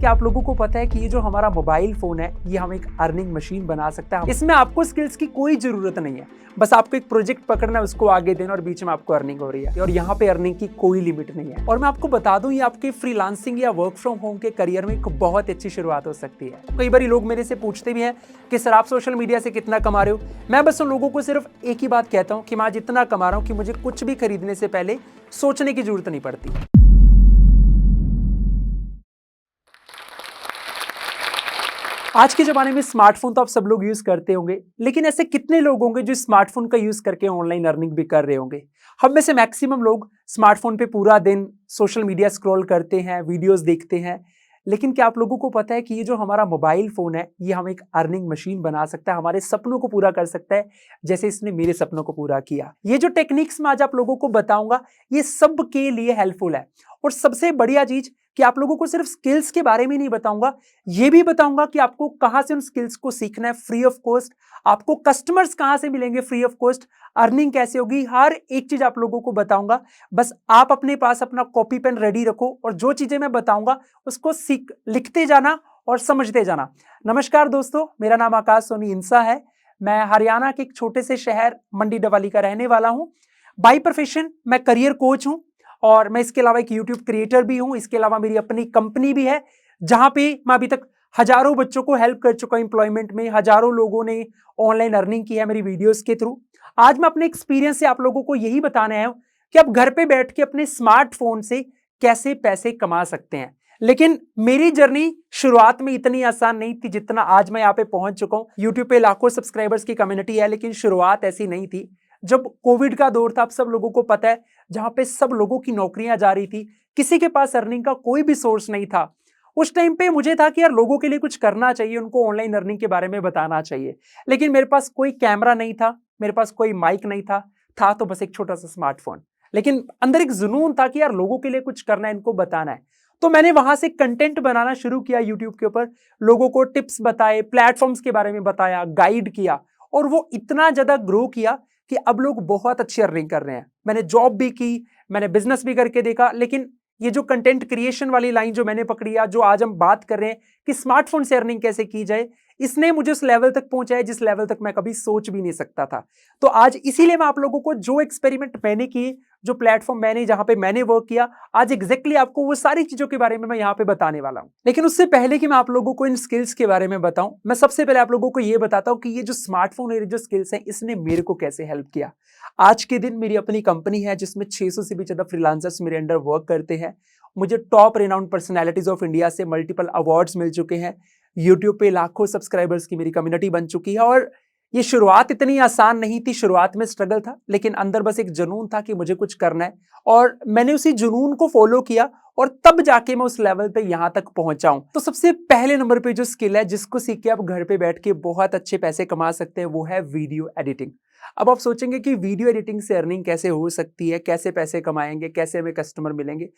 क्या आप लोगों को पता है कि ये जो हमारा मोबाइल फोन है ये हम एक अर्निंग मशीन बना सकता है। इसमें आपको स्किल्स की कोई जरूरत नहीं है, बस आपको एक प्रोजेक्ट पकड़ना है, उसको आगे देना और बीच में आपको अर्निंग हो रही है और यहाँ पे अर्निंग की कोई लिमिट नहीं है। और मैं आपको बता दूं, ये आपके फ्रीलांसिंग या वर्क फ्रॉम होम के करियर में एक बहुत अच्छी शुरुआत हो सकती है। कई बार लोग मेरे से पूछते भी हैं कि सर आप सोशल मीडिया से कितना कमा रहे हो। मैं बस उन लोगों को सिर्फ एक ही बात कहता हूँ कि मैं आज इतना कमा रहा हूँ कि मुझे कुछ भी खरीदने से पहले सोचने की जरूरत नहीं पड़ती। आज के ज़माने में स्मार्टफोन तो आप सब लोग यूज़ करते होंगे, लेकिन ऐसे कितने लोग होंगे जो स्मार्टफोन का यूज़ करके ऑनलाइन अर्निंग भी कर रहे होंगे। हम में से मैक्सिमम लोग स्मार्टफोन पे पूरा दिन सोशल मीडिया स्क्रॉल करते हैं, वीडियोस देखते हैं। लेकिन क्या आप लोगों को पता है कि ये जो हमारा मोबाइल फ़ोन है ये हम एक अर्निंग मशीन बना सकता है, हमारे सपनों को पूरा कर सकता है, जैसे इसने मेरे सपनों को पूरा किया। ये जो टेक्निक्स मैं आज आप लोगों को बताऊंगा ये सब के लिए हेल्पफुल है। और सबसे बढ़िया चीज़ कि आप लोगों को सिर्फ स्किल्स के बारे में नहीं बताऊंगा, ये भी बताऊंगा कि आपको कहां से उन स्किल्स को सीखना है फ्री ऑफ कॉस्ट, आपको कस्टमर्स कहां से मिलेंगे फ्री ऑफ कॉस्ट, अर्निंग कैसे होगी, हर एक चीज आप लोगों को बताऊंगा। बस आप अपने पास अपना कॉपी पेन रेडी रखो और जो चीजें मैं बताऊंगा उसको लिखते जाना और समझते जाना। नमस्कार दोस्तों, मेरा नाम आकाश सोनी इंसा है। मैं हरियाणा के एक छोटे से शहर मंडी डवाली का रहने वाला हूं। बाय प्रोफेशन मैं करियर कोच हूं और मैं इसके अलावा एक यूट्यूब क्रिएटर भी हूं। इसके अलावा मेरी अपनी कंपनी भी है जहां पे मैं अभी तक हजारों बच्चों को हेल्प कर चुका हूं एम्प्लॉयमेंट में, हजारों लोगों ने ऑनलाइन अर्निंग की है मेरी वीडियोस के थ्रू। आज मैं अपने एक्सपीरियंस से आप लोगों को यही बताने आया हूं कि आप घर पे बैठ के अपने स्मार्टफोन से कैसे पैसे कमा सकते हैं। लेकिन मेरी जर्नी शुरुआत में इतनी आसान नहीं थी जितना आज मैं यहाँ पे पहुंच चुका हूं। यूट्यूब पे लाखों सब्सक्राइबर्स की कम्युनिटी है, लेकिन शुरुआत ऐसी नहीं थी। जब कोविड का दौर था, आप सब लोगों को पता है, जहां पे सब लोगों की नौकरियां जा रही थी, किसी के पास अर्निंग का कोई भी सोर्स नहीं था। उस टाइम पे मुझे था कि यार लोगों के लिए कुछ करना चाहिए, उनको ऑनलाइन अर्निंग के बारे में बताना चाहिए। लेकिन मेरे पास कोई कैमरा नहीं था, मेरे पास कोई माइक नहीं था तो बस एक छोटा सा स्मार्टफोन। लेकिन अंदर एक जुनून था कि यार लोगों के लिए कुछ करना है, इनको बताना है। तो मैंने वहां से कंटेंट बनाना शुरू किया यूट्यूब के ऊपर, लोगों को टिप्स बताए, प्लेटफॉर्म्स के बारे में बताया, गाइड किया और वो इतना ज्यादा ग्रो किया कि अब लोग बहुत अच्छी अर्निंग कर रहे हैं। मैंने जॉब भी की, मैंने बिजनेस भी करके देखा, लेकिन ये जो कंटेंट क्रिएशन वाली लाइन जो मैंने पकड़ी है, जो आज हम बात कर रहे हैं कि स्मार्टफोन से अर्निंग कैसे की जाए, इसने मुझे उस लेवल तक पहुंचाया जिस लेवल तक मैं कभी सोच भी नहीं सकता था। तो आज इसीलिए मैं आप लोगों को जो एक्सपेरिमेंट मैंने किए, जो प्लेटफॉर्म मैंने जहां पे मैंने वर्क किया, आज एग्जैक्टली आपको वो सारी चीजों के बारे में मैं यहाँ पे बताने वाला हूं। लेकिन उससे पहले कि मैं आप लोगों को इन स्किल्स के बारे में बताऊं, मैं सबसे पहले आप लोगों को ये बताता हूं कि ये जो स्मार्टफोन और जो स्किल्स हैं इसने मेरे को कैसे हेल्प किया। आज के दिन मेरी अपनी कंपनी है जिसमें 600 से भी ज्यादा फ्रीलांसर्स मेरे अंडर वर्क करते हैं। मुझे top renowned personalities of India से मल्टीपल अवार्ड्स मिल चुके हैं। यूट्यूब पे लाखों सब्सक्राइबर्स की मेरी कम्युनिटी बन चुकी है और ये शुरुआत इतनी आसान नहीं थी, शुरुआत में स्ट्रगल था, लेकिन अंदर बस एक जुनून था कि मुझे कुछ करना है और मैंने उसी जुनून को फॉलो किया और तब जाके मैं उस लेवल पे यहां तक पहुंचा हूं। तो सबसे पहले नंबर पे जो स्किल है जिसको सीख के आप घर पे बैठ के बहुत अच्छे पैसे कमा सकते हैं वो है वीडियो एडिटिंग। अब आप सोचेंगे कि वीडियो एडिटिंग से अर्निंग कैसे हो सकती है, कैसे पैसे कमाएंगे, कैसे हमें कस्टमर मिलेंगे।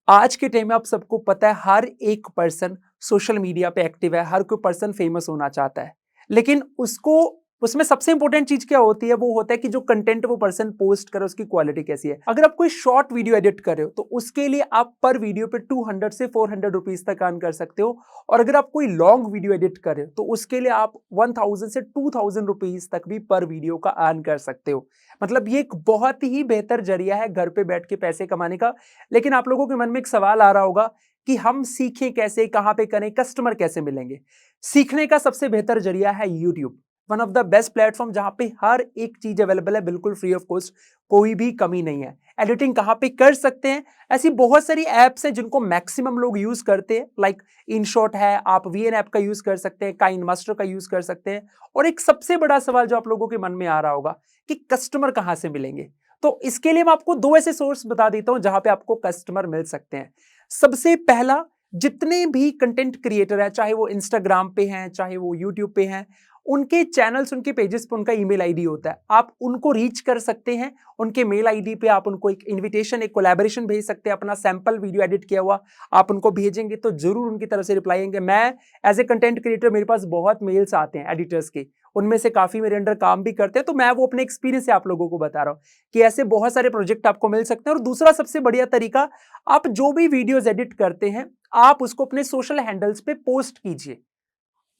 आज के टाइम में आप सबको पता है हर एक पर्सन सोशल मीडिया पे एक्टिव है, हर कोई पर्सन फेमस होना चाहता है, लेकिन उसको उसमें सबसे इंपॉर्टेंट चीज क्या होती है, वो होता है कि जो कंटेंट वो पर्सन पोस्ट करे उसकी क्वालिटी कैसी है। अगर आप कोई शॉर्ट वीडियो एडिट कर रहे हो तो उसके लिए आप पर वीडियो पे 200 से 400 रुपीज तक अर्न कर सकते हो, और अगर आप कोई लॉन्ग वीडियो एडिट कर रहे हो तो उसके लिए आप 1000 से 2000 रुपीज तक भी पर वीडियो का अर्न कर सकते हो। मतलब ये एक बहुत ही बेहतर जरिया है घर पे बैठ के पैसे कमाने का। लेकिन आप लोगों के मन में एक सवाल आ रहा होगा कि हम सीखें कैसे, कहां पे करें, कस्टमर कैसे मिलेंगे। सीखने का सबसे बेहतर जरिया है YouTube, one of the best platform जहां पे हर एक चीज अवेलेबल है, बिल्कुल फ्री ऑफ कॉस्ट, कोई भी कमी नहीं है। एडिटिंग कहां पे कर सकते हैं, ऐसी बहुत सारी एप्स हैं जिनको मैक्सिमम लोग यूज करते हैं, लाइक इनशॉट है, आप वीएन ऐप का यूज कर सकते हैं, काइन मास्टर का यूज कर सकते हैं। और एक सबसे बड़ा सवाल जो आप लोगों के मन में आ रहा होगा कि कस्टमर कहां से मिलेंगे, तो इसके लिए मैं आपको दो ऐसे सोर्स बता देता हूं जहां पे आपको कस्टमर मिल सकते हैं। सबसे पहला, जितने भी कंटेंट क्रिएटर है, चाहे वो इंस्टाग्राम पे हैं, चाहे वो यूट्यूब पे हैं, उनके चैनल्स, उनके पेजेस पे उनका ईमेल आईडी होता है, आप उनको रीच कर सकते हैं। उनके मेल आईडी पे आप उनको एक इनविटेशन, एक कोलैबोरेशन भेज सकते हैं, अपना सैंपल वीडियो एडिट किया हुआ आप उनको भेजेंगे तो जरूर उनकी तरफ से रिप्लाई आएंगे। मैं एज ए कंटेंट क्रिएटर, मेरे पास बहुत मेल्स आते हैं एडिटर्स के, उनमें से काफी मेरे अंडर काम भी करते हैं, तो मैं वो अपने एक्सपीरियंस से आप लोगों को बता रहा हूं कि ऐसे बहुत सारे प्रोजेक्ट आपको मिल सकते हैं। और दूसरा सबसे बढ़िया तरीका, आप जो भी वीडियोस एडिट करते हैं आप उसको अपने सोशल हैंडल्स पे पोस्ट कीजिए।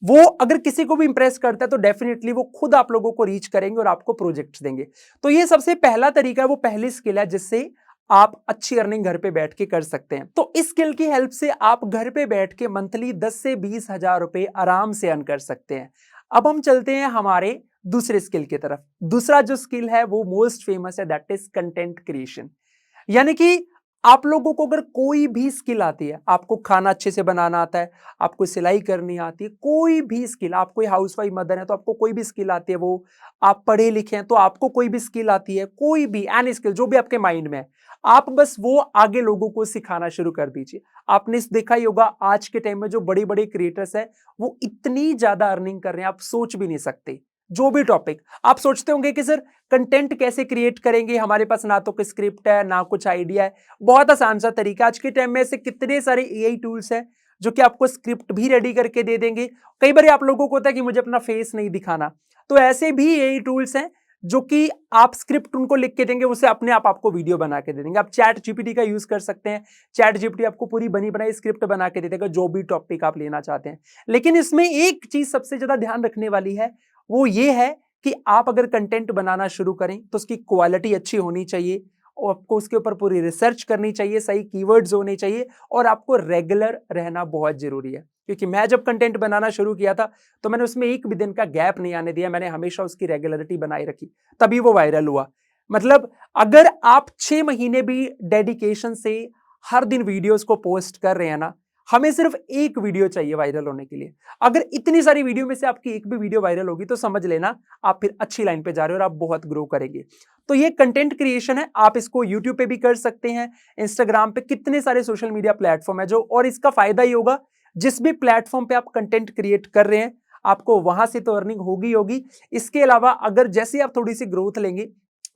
वो अगर किसी को भी इंप्रेस करता है तो डेफिनेटली वो खुद आप लोगों को रीच करेंगे और आपको प्रोजेक्ट्स देंगे। तो ये सबसे पहला तरीका है, वो पहली स्किल है जिससे आप अच्छी अर्निंग घर पे बैठ के कर सकते हैं। तो इस स्किल की हेल्प से आप घर पे बैठ के मंथली 10 से 20 हजार रुपए आराम से अर्न कर सकते हैं। अब हम चलते हैं हमारे दूसरे स्किल की तरफ। दूसरा जो स्किल है वो मोस्ट फेमस है, दैट इज कंटेंट क्रिएशन। यानी कि आप लोगों को अगर कोई भी स्किल आती है, आपको खाना अच्छे से बनाना आता है, आपको सिलाई करनी आती है, कोई भी स्किल, आप कोई हाउसवाइफ मदर है तो आपको कोई भी स्किल आती है, वो आप पढ़े लिखे हैं तो आपको कोई भी स्किल आती है, कोई भी एनी स्किल जो भी आपके माइंड में है, आप बस वो आगे लोगों को सिखाना शुरू कर दीजिए। आपने देखा ही होगा आज के टाइम में जो बड़े बड़े क्रिएटर्स हैं वो इतनी ज्यादा अर्निंग कर रहे हैं, आप सोच भी नहीं सकते। जो भी टॉपिक आप सोचते होंगे कि सर कंटेंट कैसे क्रिएट करेंगे, हमारे पास ना तो कोई स्क्रिप्ट है ना कुछ आइडिया है। बहुत आसान सा तरीका, आज के टाइम में ऐसे कितने सारे एआई टूल्स हैं जो कि आपको स्क्रिप्ट भी रेडी करके दे देंगे। कई बार आप लोगों को होता है कि मुझे अपना फेस नहीं दिखाना, तो ऐसे भी एआई टूल्स हैं जो कि आप स्क्रिप्ट उनको लिख के देंगे, उसे अपने आप आपको वीडियो बना के दे देंगे। आप चैट जीपीटी का यूज कर सकते हैं, चैट जीपीटी आपको पूरी बनी बनाई स्क्रिप्ट बना के दे देगा जो भी टॉपिक आप लेना चाहते हैं। लेकिन इसमें एक चीज सबसे ज्यादा ध्यान रखने वाली है, वो ये है कि आप अगर कंटेंट बनाना शुरू करें तो उसकी क्वालिटी अच्छी होनी चाहिए और आपको उसके ऊपर पूरी रिसर्च करनी चाहिए, सही कीवर्ड्स होने चाहिए और आपको रेगुलर रहना बहुत जरूरी है। क्योंकि मैं जब कंटेंट बनाना शुरू किया था तो मैंने उसमें एक भी दिन का गैप नहीं आने दिया, मैंने हमेशा उसकी रेगुलरिटी बनाए रखी, तभी वो वायरल हुआ। मतलब अगर आप 6 महीने भी डेडिकेशन से हर दिन वीडियोस को पोस्ट कर रहे हैं ना, हमें सिर्फ एक वीडियो चाहिए वायरल होने के लिए। अगर इतनी सारी वीडियो में से आपकी एक भी वीडियो वायरल होगी तो समझ लेना आप फिर अच्छी लाइन पे जा रहे हो और आप बहुत ग्रो करेंगे। तो ये कंटेंट क्रिएशन है, आप इसको यूट्यूब पे भी कर सकते हैं, इंस्टाग्राम पे, कितने सारे सोशल मीडिया प्लेटफॉर्म है जो, और इसका फायदा ही होगा जिस भी प्लेटफॉर्म पे आप कंटेंट क्रिएट कर रहे हैं आपको वहां से तो अर्निंग होगी होगी। इसके अलावा अगर जैसे आप थोड़ी सी ग्रोथ लेंगे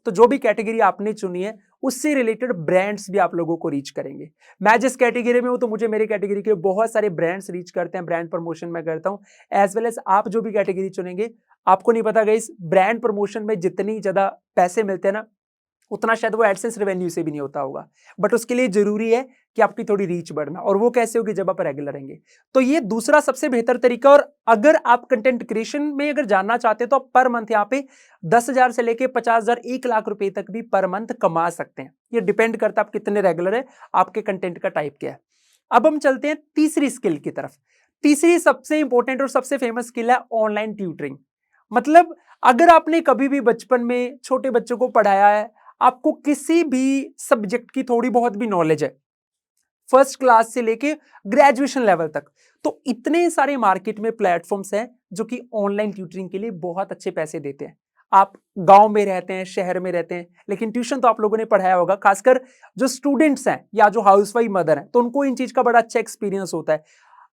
तो जो भी कैटेगरी आपने चुनी है उससे रिलेटेड ब्रांड्स भी आप लोगों को रीच करेंगे। मैं जिस कैटेगरी में हूं तो मुझे मेरे कैटेगरी के बहुत सारे ब्रांड्स रीच करते हैं, ब्रांड प्रमोशन मैं करता हूं। एज वेल एज आप जो भी कैटेगरी चुनेंगे, आपको नहीं पता गाइस, ब्रांड प्रमोशन में जितनी ज्यादा पैसे मिलते हैं ना उतना शायद वो एडसेंस रेवेन्यू से भी नहीं होता होगा, बट उसके लिए जरूरी है कि आपकी थोड़ी रीच बढ़ना, और वो कैसे होगी जब आप रेगुलर रहेंगे। तो ये दूसरा सबसे बेहतर तरीका। और अगर आप कंटेंट क्रिएशन में अगर जानना चाहते हैं तो आप पर मंथ यहाँ पे 10,000 से लेके 50,000, 1 लाख रुपए तक भी पर मंथ कमा सकते हैं। ये डिपेंड करता है आप कितने रेगुलर है, आपके कंटेंट का टाइप क्या है। अब हम चलते हैं तीसरी स्किल की तरफ। तीसरी सबसे इंपॉर्टेंट और सबसे फेमस स्किल है ऑनलाइन ट्यूटरिंग। मतलब अगर आपने कभी भी बचपन में छोटे बच्चों को पढ़ाया है, आपको किसी भी सब्जेक्ट की थोड़ी बहुत भी नॉलेज है, फर्स्ट क्लास से लेके ग्रेजुएशन लेवल तक, तो इतने सारे मार्केट में प्लेटफॉर्म्स हैं जो कि ऑनलाइन ट्यूटरिंग के लिए बहुत अच्छे पैसे देते हैं। आप गांव में रहते हैं, शहर में रहते हैं, लेकिन ट्यूशन तो आप लोगों ने पढ़ाया होगा, खासकर जो स्टूडेंट्स हैं या जो हाउसवाइफ मदर हैं तो उनको इन चीज का बड़ा अच्छा एक्सपीरियंस होता है।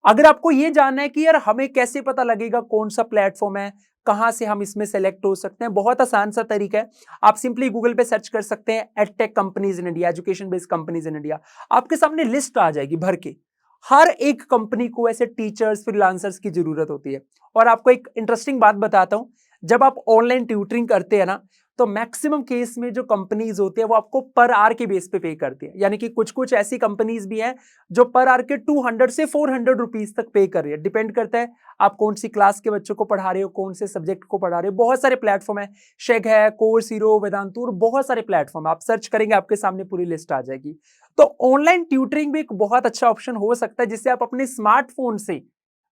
अगर आपको ये जानना है कि यार हमें कैसे पता लगेगा कौन सा प्लेटफॉर्म है, कहां से हम इसमें सेलेक्ट हो सकते हैं, बहुत आसान सा तरीका है। आप सिंपली गूगल पे सर्च कर सकते हैं edtech companies in India, education based companies in India, आपके सामने लिस्ट आ जाएगी भर के। हर एक कंपनी को ऐसे टीचर्स, फ्रीलांसर्स की जरूरत होती है। और आपको एक इंटरेस्टिंग बात बताता हूं, जब आप ऑनलाइन ट्यूटरिंग करते हैं ना तो मैक्सिमम केस में जो कंपनीज होती है वो आपको पर आवर के बेस पे करती है। यानी कि कुछ कुछ ऐसी कंपनीज भी हैं जो पर आवर के 200 से 400 रुपीज तक पे कर रही है। डिपेंड करता है आप कौन सी क्लास के बच्चों को पढ़ा रहे हो, कौन से सब्जेक्ट को पढ़ा रहे हो। बहुत सारे प्लेटफॉर्म है, शेग है, कोर्स हीरो, वेदांतु, बहुत सारे प्लेटफॉर्म, आप सर्च करेंगे आपके सामने पूरी लिस्ट आ जाएगी। तो ऑनलाइन ट्यूटरिंग भी एक बहुत अच्छा ऑप्शन हो सकता है जिससे आप अपने स्मार्टफोन से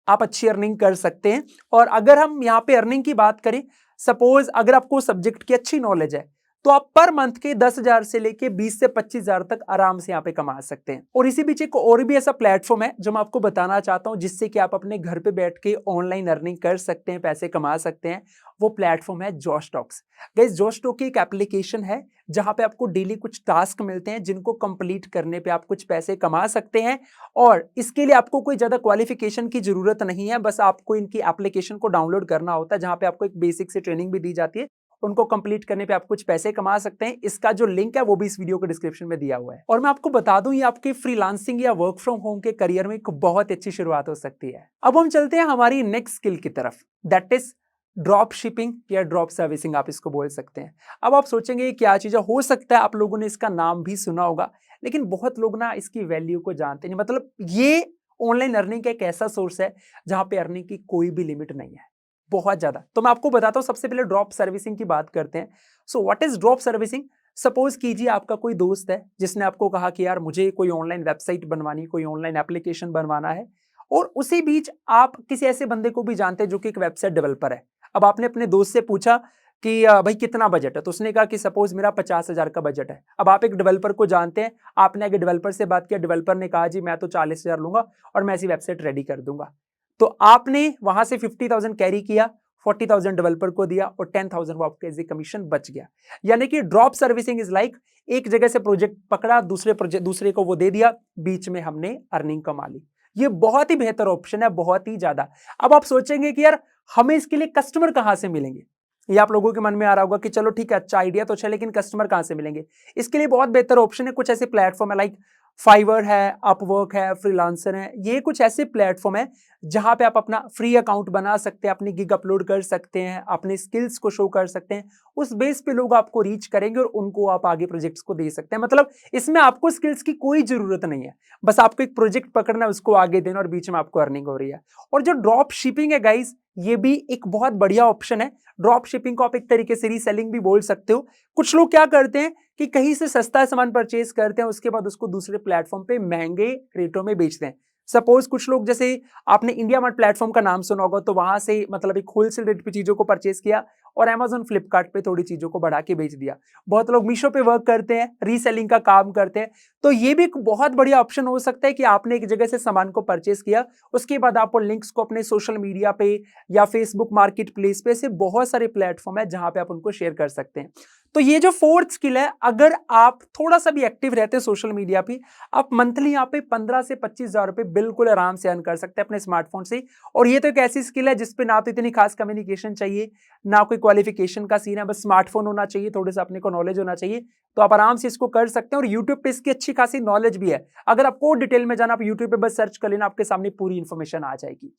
आप अच्छी अर्निंग कर सकते हैं। और अगर हम यहाँ पे अर्निंग की बात करें, सपोज अगर आपको सब्जेक्ट की अच्छी नॉलेज है तो आप पर मंथ के 10,000 से लेके 20 से 25,000 तक आराम से यहाँ पे कमा सकते हैं। और इसी बीच एक और भी ऐसा प्लेटफॉर्म है जो मैं आपको बताना चाहता हूँ, जिससे कि आप अपने घर पे बैठ के ऑनलाइन अर्निंग कर सकते हैं, पैसे कमा सकते हैं। वो प्लेटफॉर्म है जोशटॉक्स। गाइस, जोशटॉक एक एप्लीकेशन है जहां पे आपको डेली कुछ टास्क मिलते हैं, जिनको कंप्लीट करने पे आप कुछ पैसे कमा सकते हैं। और इसके लिए आपको कोई ज्यादा क्वालिफिकेशन की जरूरत नहीं है, बस आपको इनकी एप्लीकेशन को डाउनलोड करना होता है, जहां पे आपको एक बेसिक से ट्रेनिंग भी दी जाती है। उनको कंप्लीट करने पे आप कुछ पैसे कमा सकते हैं। इसका जो लिंक है वो भी इस वीडियो के डिस्क्रिप्शन में दिया हुआ है। और मैं आपको बता दूं, ये आपके फ्रीलांसिंग या वर्क फ्रॉम होम के करियर में एक बहुत अच्छी शुरुआत हो सकती है। अब हम चलते हैं हमारी नेक्स्ट स्किल की तरफ, दैट इज ड्रॉप शिपिंग या ड्रॉप सर्विसिंग, आप इसको बोल सकते हैं। अब आप सोचेंगे ये क्या चीज है, हो सकता है आप लोगों ने इसका नाम भी सुना होगा, लेकिन बहुत लोग ना इसकी वैल्यू को जानते नहीं। मतलब ये ऑनलाइन अर्निंग का एक ऐसा सोर्स है जहां पे अर्निंग की कोई भी लिमिट नहीं है, बहुत ज्यादा। तो मैं आपको बताता हूं, सबसे पहले ड्रॉप सर्विसिंग की बात करते हैं। So what is drop servicing? Suppose कीजिए आपका कोई दोस्त है जिसने आपको कहा कि यार मुझे कोई ऑनलाइन वेबसाइट बनवानी, कोई ऑनलाइन एप्लीकेशन बनवाना है, और उसी बीच आप किसी ऐसे बंदे को भी जानते हैं जो कि एक वेबसाइट डेवलपर है। अब आपने अपने दोस्त से पूछा कि भाई कितना बजट है, तो उसने कहा कि सपोज मेरा 50,000 का बजट है। अब आप एक डेवलपर को जानते हैं, आपने आगे डेवलपर से बात किया, डेवलपर ने कहा जी मैं तो 40,000 लूंगा और मैं ऐसी वेबसाइट रेडी कर दूंगा। तो आपने वहां से 50,000 कैरी किया, 40,000 डेवलपर को दिया और 10,000 वो आपके एज ए कमीशन बच गया। यानी कि ड्रॉप सर्विसिंग इज लाइक एक जगह से प्रोजेक्ट पकड़ा, दूसरे को वो दे दिया, बीच में हमने अर्निंग कमा ली। ये बहुत ही बेहतर ऑप्शन है, बहुत ही ज्यादा। अब आप सोचेंगे कि यार हमें इसके लिए कस्टमर कहां से मिलेंगे, ये आप लोगों के मन में आ रहा होगा कि चलो ठीक है, अच्छा आइडिया तो अच्छा, लेकिन कस्टमर कहां से मिलेंगे? इसके लिए बहुत बेहतर ऑप्शन है, कुछ ऐसे प्लेटफॉर्म है लाइक फाइवर है, अपवर्क है, फ्रीलांसर है। ये कुछ ऐसे प्लेटफॉर्म है जहां पे आप अपना फ्री अकाउंट बना सकते हैं, अपनी गिग अपलोड कर सकते हैं, अपने स्किल्स को शो कर सकते हैं। उस बेस पे लोग आपको रीच करेंगे और उनको आप आगे प्रोजेक्ट्स को दे सकते हैं। मतलब इसमें आपको स्किल्स की कोई जरूरत नहीं है, बस आपको एक प्रोजेक्ट पकड़ना है, उसको आगे देना और बीच में आपको अर्निंग हो रही है। और जो ड्रॉप शिपिंग है गाइज, ये भी एक बहुत बढ़िया ऑप्शन है। ड्रॉप शिपिंग को आप एक तरीके से रीसेलिंग भी बोल सकते हो। कुछ लोग क्या करते हैं कि कहीं से सस्ता सामान परचेज करते हैं, उसके बाद उसको दूसरे प्लेटफॉर्म पे महंगे रेटों में बेचते हैं। सपोज कुछ लोग, जैसे आपने इंडिया मार्ट प्लेटफॉर्म का नाम सुना होगा, तो वहां से मतलब एक होलसेल रेट पे चीजों को परचेज किया और अमेजोन फ्लिपकार्ट पे थोड़ी चीजों को बढ़ा के बेच दिया। बहुत लोग मीशो पे वर्क करते हैं, रीसेलिंग का काम करते हैं। तो ये भी एक बहुत बढ़िया ऑप्शन हो सकता है कि आपने एक जगह से सामान को परचेज किया, उसके बाद आप लिंक्स को अपने सोशल मीडिया पे या फेसबुक मार्केट प्लेस पे, ऐसे बहुत सारे प्लेटफॉर्म है जहां पे आप उनको शेयर कर सकते हैं। तो ये जो फोर्थ स्किल है, अगर आप थोड़ा सा भी एक्टिव रहते हैं सोशल मीडिया पे, आप मंथली यहाँ पे 15 से 25,000 रुपए बिल्कुल आराम से अर्न कर सकते हैं अपने स्मार्टफोन से। और ये तो एक ऐसी स्किल है जिसपे ना तो इतनी खास कम्युनिकेशन चाहिए, ना कोई क्वालिफिकेशन का सीन है, बस स्मार्टफोन होना चाहिए, थोड़ा सा अपने को नॉलेज होना चाहिए, तो आप आराम से इसको कर सकते हैं। और यूट्यूब पे इसकी अच्छी खासी नॉलेज भी है। अगर आपको डिटेल में जाना, आप यूट्यूब पे बस सर्च कर लेना, आपके सामने पूरी इंफॉर्मेशन आ जाएगी।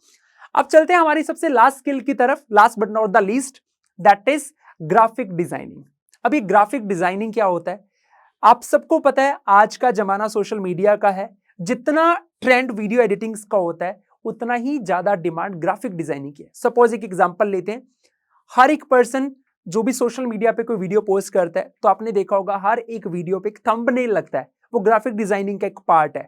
अब चलते हैं हमारी सबसे लास्ट स्किल की तरफ, last but not the least, that is graphic designing. अभी ग्राफिक डिजाइनिंग क्या होता है? आप सबको पता है आज का जमाना सोशल मीडिया का है। जितना ट्रेंड वीडियो एडिटिंग का होता है, उतना ही ज्यादा डिमांड ग्राफिक डिजाइनिंग की है। सपोज एक एग्जांपल लेते हैं, हर एक पर्सन जो भी सोशल मीडिया पे कोई वीडियो पोस्ट करता है, तो आपने देखा होगा हर एक वीडियो पे एक थंबनेल लगता है, वो ग्राफिक डिजाइनिंग का एक पार्ट है।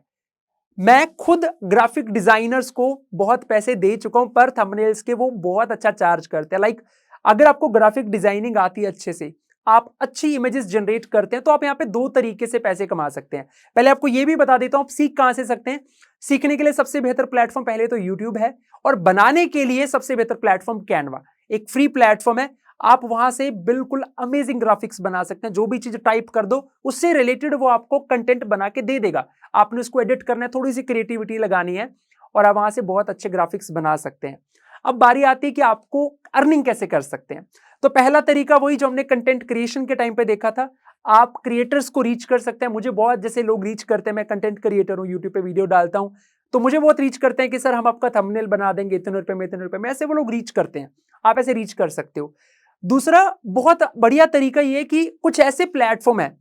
मैं खुद ग्राफिक डिजाइनर्स को बहुत पैसे दे चुका हूं पर थंबनेल्स के, वो बहुत अच्छा चार्ज करते हैं। लाइक अगर आपको ग्राफिक डिजाइनिंग आती है अच्छे से, आप अच्छी इमेजेस जनरेट करते हैं, तो आप यहाँ पे दो तरीके से पैसे कमा सकते हैं। पहले आपको ये भी बता देता हूं, आप सीख कहां से सकते हैं। सीखने के लिए सबसे बेहतर प्लेटफॉर्म पहले तो यूट्यूब है, और बनाने के लिए सबसे बेहतर प्लेटफॉर्म कैनवा, एक फ्री प्लेटफॉर्म है। आप वहां से बिल्कुल अमेजिंग ग्राफिक्स बना सकते हैं। जो भी चीज टाइप कर दो, उससे रिलेटेड वो आपको कंटेंट बना के दे देगा। आपने उसको एडिट करना है, थोड़ी सी क्रिएटिविटी लगानी है, और आप वहां से बहुत अच्छे ग्राफिक्स बना सकते हैं। अब बारी आती है कि आपको अर्निंग कैसे कर सकते हैं। तो पहला तरीका वही जो हमने कंटेंट क्रिएशन के टाइम पे देखा था, आप क्रिएटर्स को रीच कर सकते हैं। मुझे बहुत जैसे लोग रीच करते हैं, मैं कंटेंट क्रिएटर हूं, यूट्यूब पे वीडियो डालता हूं, तो मुझे बहुत रीच करते हैं कि सर हम आपका थंबनेल बना देंगे इतने रुपए में, इतने रुपए में, ऐसे वो लोग रीच करते हैं। आप ऐसे रीच कर सकते हो। दूसरा बहुत बढ़िया तरीका ये है कि कुछ ऐसे प्लेटफॉर्म है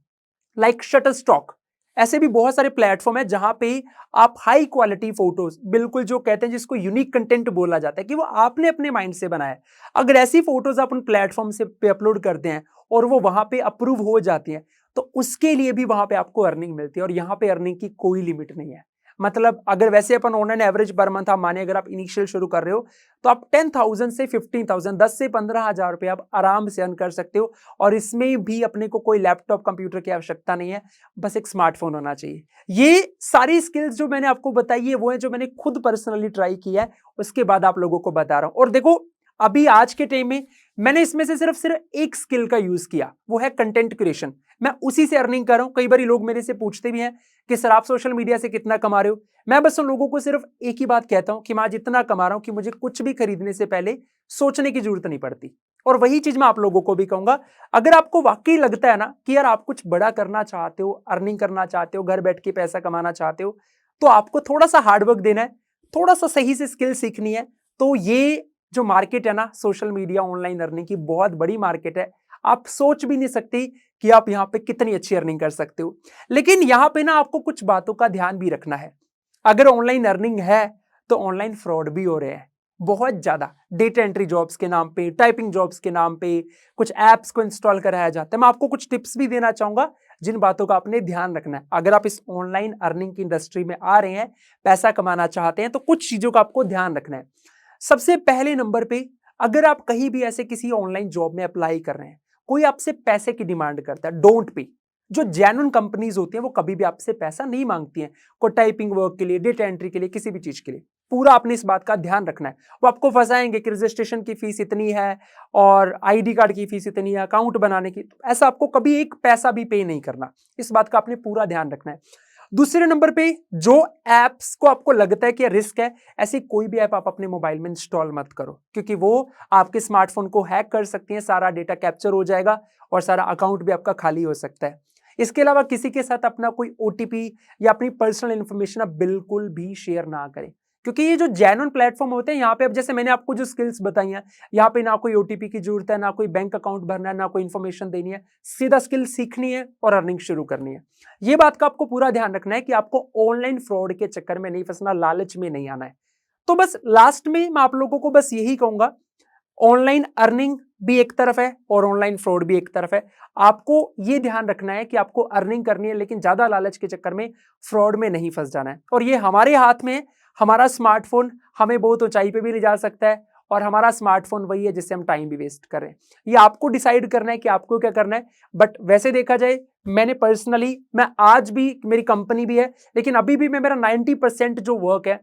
लाइक शटरस्टॉक, ऐसे भी बहुत सारे प्लेटफॉर्म है जहां पे आप हाई क्वालिटी फोटोज, बिल्कुल जो कहते हैं जिसको यूनिक कंटेंट बोला जाता है कि वो आपने अपने माइंड से बनाया है, अगर ऐसी फोटोज आप उन प्लेटफॉर्म से पे अपलोड करते हैं और वो वहां पे अप्रूव हो जाती है, तो उसके लिए भी वहां पे आपको अर्निंग मिलती है। और यहाँ पे अर्निंग की कोई लिमिट नहीं है, मतलब अगर वैसे अपन ऑनलाइन एवरेज पर मंथ आप माने, अगर आप इनिशियल शुरू कर रहे हो तो आप 10,000 से 15,000, 10 से 15,000 रुपये आप आराम से अर्न कर सकते हो। और इसमें भी अपने को कोई लैपटॉप कंप्यूटर की आवश्यकता नहीं है, बस एक स्मार्टफोन होना चाहिए। ये सारी स्किल्स जो मैंने आपको बताई है वो है जो मैंने खुद पर्सनली ट्राई किया है, उसके बाद आप लोगों को बता रहा हूं। और देखो अभी आज के टाइम में मैंने इसमें से सिर्फ एक स्किल का यूज किया, वो है कंटेंट क्रिएशन। मैं उसी से अर्निंग कर रहा हूं। कई बार लोग मेरे से पूछते भी हैं कि सर आप सोशल मीडिया से कितना कमा रहे हो। मैं बस उन लोगों को सिर्फ एक ही बात कहता हूं कि मैं आज इतना कमा रहा हूं कि मुझे कुछ भी खरीदने से पहले सोचने की जरूरत नहीं पड़ती। और वही चीज मैं आप लोगों को भी कहूंगा, अगर आपको वाकई लगता है ना कि यार आप कुछ बड़ा करना चाहते हो, अर्निंग करना चाहते हो, घर बैठ के पैसा कमाना चाहते हो, तो आपको थोड़ा सा हार्डवर्क देना है, थोड़ा सा सही से स्किल सीखनी है। तो ये जो मार्केट है ना सोशल मीडिया ऑनलाइन अर्निंग की, बहुत बड़ी मार्केट है। आप सोच भी नहीं सकते कि आप यहाँ पे कितनी अच्छी अर्निंग कर सकते हो। लेकिन यहाँ पे ना आपको कुछ बातों का ध्यान भी रखना है। अगर ऑनलाइन अर्निंग है तो ऑनलाइन फ्रॉड भी हो रहे हैं बहुत ज्यादा। डेटा एंट्री जॉब्स के नाम पे, टाइपिंग जॉब्स के नाम पे कुछ एप्स को इंस्टॉल कराया जाता है। मैं आपको कुछ टिप्स भी देना चाहूंगा जिन बातों का आपने ध्यान रखना है। अगर आप इस ऑनलाइन अर्निंग की इंडस्ट्री में आ रहे हैं, पैसा कमाना चाहते हैं, तो कुछ चीजों का आपको ध्यान रखना है। सबसे पहले नंबर पे, अगर आप कहीं भी ऐसे किसी ऑनलाइन जॉब में अप्लाई कर रहे हैं, कोई आपसे पैसे की डिमांड करता है, डोंट पे। जो जेन्युइन कंपनीज होती हैं वो कभी भी आपसे पैसा नहीं मांगती हैं, कोई टाइपिंग वर्क के लिए, डेटा एंट्री के लिए, किसी भी चीज के लिए। पूरा आपने इस बात का ध्यान रखना है। वो आपको फंसाएंगे कि रजिस्ट्रेशन की फीस इतनी है और आईडी कार्ड की फीस इतनी है, अकाउंट बनाने की। ऐसा आपको कभी एक पैसा भी पे नहीं करना, इस बात का आपने पूरा ध्यान रखना है। दूसरे नंबर पे, जो एप्स को आपको लगता है कि रिस्क है, ऐसी कोई भी ऐप आप अपने मोबाइल में इंस्टॉल मत करो, क्योंकि वो आपके स्मार्टफोन को हैक कर सकती है, सारा डेटा कैप्चर हो जाएगा और सारा अकाउंट भी आपका खाली हो सकता है। इसके अलावा किसी के साथ अपना कोई ओटीपी या अपनी पर्सनल इंफॉर्मेशन आप बिल्कुल भी शेयर ना करें, क्योंकि ये जो जेन्युइन प्लेटफॉर्म होते हैं, यहाँ पे अब जैसे मैंने आपको जो स्किल्स बताई हैं, यहाँ पे ना कोई ओटीपी की जरूरत है, ना कोई बैंक अकाउंट भरना है, ना कोई इंफॉर्मेशन देनी है, सीधा स्किल सीखनी है और अर्निंग शुरू करनी है। ये बात का आपको पूरा ध्यान रखना है कि आपको ऑनलाइन फ्रॉड के चक्कर में नहीं फंसना, लालच में नहीं आना है। तो बस लास्ट में मैं आप लोगों को बस यही कहूंगा, ऑनलाइन अर्निंग भी एक तरफ है और ऑनलाइन फ्रॉड भी एक तरफ है। आपको ये ध्यान रखना है कि आपको अर्निंग करनी है, लेकिन ज्यादा लालच के चक्कर में फ्रॉड में नहीं फंस जाना है। और ये हमारे हाथ में, हमारा स्मार्टफोन हमें बहुत ऊंचाई पे भी ले जा सकता है, और हमारा स्मार्टफोन वही है जिससे हम टाइम भी वेस्ट करें। ये आपको डिसाइड करना है कि आपको क्या करना है। बट वैसे देखा जाए, मैंने पर्सनली, मैं आज भी, मेरी कंपनी भी है, लेकिन अभी भी मैं मेरा 90% जो वर्क है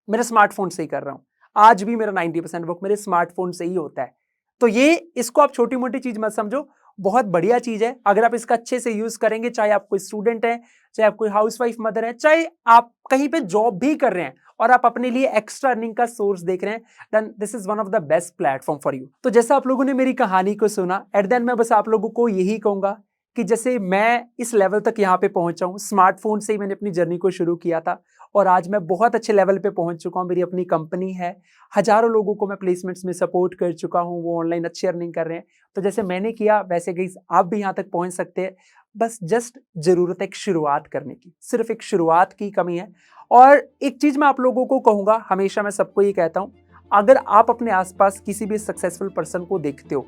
मेरे स्मार्टफोन से ही कर रहा हूं। आज भी मेरा 90% वर्क मेरे स्मार्टफोन से ही होता है। तो ये, इसको आप छोटी मोटी चीज मत समझो, बहुत बढ़िया चीज है। अगर आप इसका अच्छे से यूज करेंगे, चाहे आप कोई स्टूडेंट हैं, चाहे आप कोई हाउसवाइफ मदर है, चाहे आप कहीं पे जॉब भी कर रहे हैं और आप अपने लिए एक्स्ट्रा अर्निंग का सोर्स देख रहे हैं, then this is one of the best platform for you. तो जैसा आप लोगों ने मेरी कहानी को सुना, एट द एंड मैं बस आप लोगों को यही कहूंगा कि जैसे मैं इस लेवल तक यहाँ पे पहुंचा हूँ, स्मार्टफोन से ही मैंने अपनी जर्नी को शुरू किया था और आज मैं बहुत अच्छे लेवल पे पहुंच चुका हूँ। मेरी अपनी कंपनी है, हजारों लोगों को मैं प्लेसमेंट्स में सपोर्ट कर चुका हूँ, वो ऑनलाइन अच्छी अर्निंग कर रहे हैं। तो जैसे मैंने किया, वैसे गाइस आप भी यहाँ तक पहुंच सकते हैं। बस जस्ट जरूरत है एक शुरुआत करने की, सिर्फ एक शुरुआत की कमी है। और एक चीज मैं आप लोगों को कहूंगा, हमेशा मैं सबको ये कहता हूँ, अगर आप अपने आसपास किसी भी सक्सेसफुल पर्सन को देखते हो,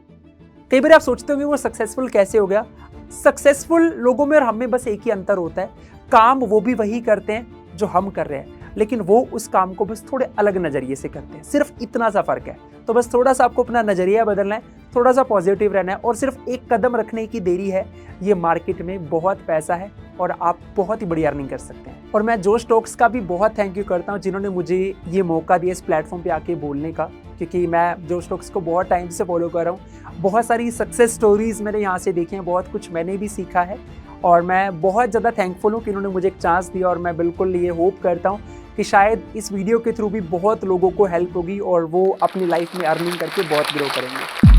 कई बार आप सोचते होंगे वो सक्सेसफुल कैसे हो गया। सक्सेसफुल लोगों में और हम में बस एक ही अंतर होता है, काम वो भी वही करते हैं जो हम कर रहे हैं, लेकिन वो उस काम को बस थोड़े अलग नजरिए से करते हैं। सिर्फ इतना सा फर्क है। तो बस थोड़ा सा आपको अपना नजरिया बदलना है, थोड़ा सा पॉजिटिव रहना है, और सिर्फ एक कदम रखने की देरी है। ये मार्केट में बहुत पैसा है और आप बहुत ही बड़ी अर्निंग कर सकते हैं। और मैं जोश टॉक्स का भी बहुत थैंक यू करता हूँ, जिन्होंने मुझे ये मौका दिया इस प्लेटफॉर्म पे आके बोलने का, क्योंकि मैं जोश टॉक्स को बहुत टाइम से फॉलो कर रहा हूँ। बहुत सारी सक्सेस स्टोरीज मैंने यहाँ से देखी हैं, बहुत कुछ मैंने भी सीखा है, और मैं बहुत ज़्यादा थैंकफुल हूँ कि उन्होंने मुझे एक चांस दिया। और मैं बिल्कुल ये होप करता हूँ कि शायद इस वीडियो के थ्रू भी बहुत लोगों को हेल्प होगी और वो अपनी लाइफ में अर्निंग करके बहुत ग्रो करेंगे।